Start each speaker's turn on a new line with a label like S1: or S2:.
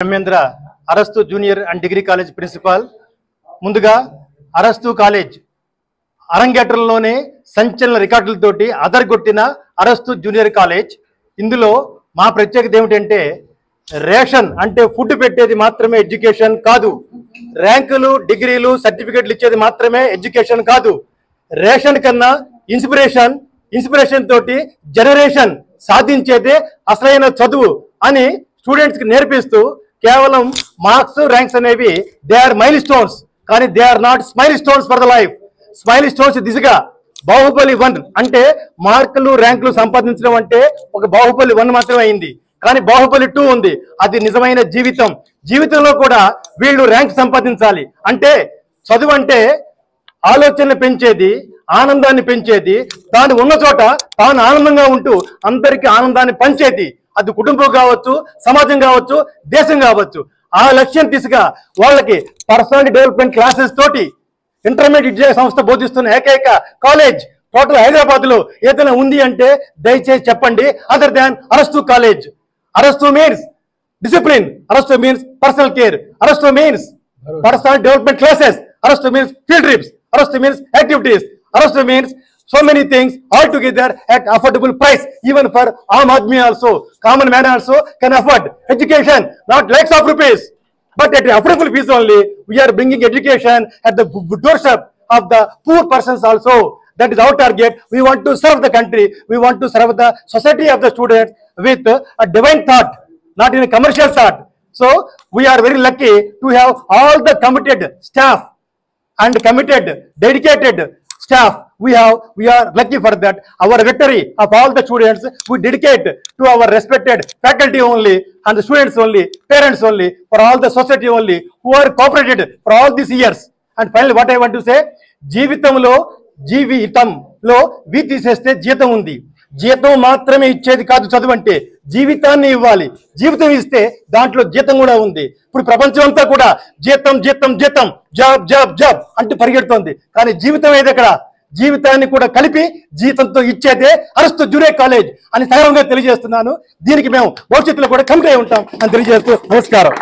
S1: Brahmendra Arastu junior and degree college principal. ముందుగా Arastu college అరంగేట్రంలోనే సంచలన రికార్డులతోటి అదరగొట్టిన అరస్తు junior college. ఇందులో మా ప్రత్యేకత ఏమిటంటే రేషన్ అంటే ఫుడ్ పెట్టేది మాత్రమే ఎడ్యుకేషన్ కాదు, ర్యాంకులు డిగ్రీలు సర్టిఫికెట్లు ఇచ్చేది మాత్రమే ఎడ్యుకేషన్ కాదు. రేషన్ కన్నా ఇన్స్పిరేషన్ తోటి జనరేషన్ సాధించేదే అసలైన చదువు అని స్టూడెంట్స్ కి నేర్పిస్తూ కేవలం మార్క్స్ ర్యాంక్స్ అనేవి దే ఆర్ మైల్ స్టోన్స్, కానీ they are not smile stones for the life. Smile stones దిశగా బాహుబలి 1 అంటే మార్కులు ర్యాంకులు సంపాదించడం అంటే ఒక బాహుబలి 1 మాత్రమే అయింది, కానీ బాహుబలి 2 ఉంది. అది నిజమైన జీవితం. జీవితంలో కూడా వీళ్ళు ర్యాంక్ సంపాదించాలి. అంటే చదువు అంటే ఆలోచన పెంచేది, ఆనందాన్ని పెంచేది, తాను ఉన్న చోట తాను ఆనందంగా ఉంటూ అందరికీ ఆనందాన్ని పంచేది. అది కుటుంబం కావచ్చు, సమాజం కావచ్చు, దేశం కావచ్చు. ఆ లక్ష్యం దిశగా వాళ్ళకి పర్సనాలిటీ డెవలప్మెంట్ క్లాసెస్ తోటి ఇంటర్మీడియట్ విద్యా సంస్థ బోధిస్తున్న ఏకైక కాలేజ్ టోటల్ హైదరాబాద్ లో ఏదైనా ఉంది అంటే దయచేసి చెప్పండి, other than Arastu college. Arastu means discipline, Arastu means personal care, Arastu means personal development classes, Arastu means field trips, Arastu means activities, Arastu means so many things all together at affordable price. Even for Aam Aadmi also, common man also can afford education, not lakhs of rupees, but at affordable fees only. We are bringing education at the doorstep of the poor persons also. That is our target. We want to serve the country. We want to serve the society of the students with a divine thought, not in a commercial thought. So we are very lucky to have all the committed staff and committed, dedicated staff. We are lucky for that. Our victory of all the students we dedicate to our respected faculty only, and the students only, parents only, for all the society only who are cooperated for all these years. And finally what I want to say, జీవితంలో వి తీసేస్తే జీతం ఉంది. జీతం మాత్రమే ఇచ్చేది కాదు చదువు అంటే, జీవితాన్ని ఇవ్వాలి. జీవితం ఇస్తే దాంట్లో జీతం కూడా ఉంది. ఇప్పుడు ప్రపంచం అంతా కూడా జీతం జీతం జీతం, జాబ్ జాబ్ జాబ్ అంటూ పరిగెడుతోంది, కానీ జీవితం ఏది అక్కడ? జీవితాన్ని కూడా కలిపి జీతంతో ఇచ్చేదే అరస్తు జూనియర్ కాలేజ్ అని సగర్వంగా తెలియజేస్తున్నాను. దీనికి మేము భవిష్యత్తులో కూడా కమిట్ అయి ఉంటాం అని తెలియజేస్తూ నమస్కారం.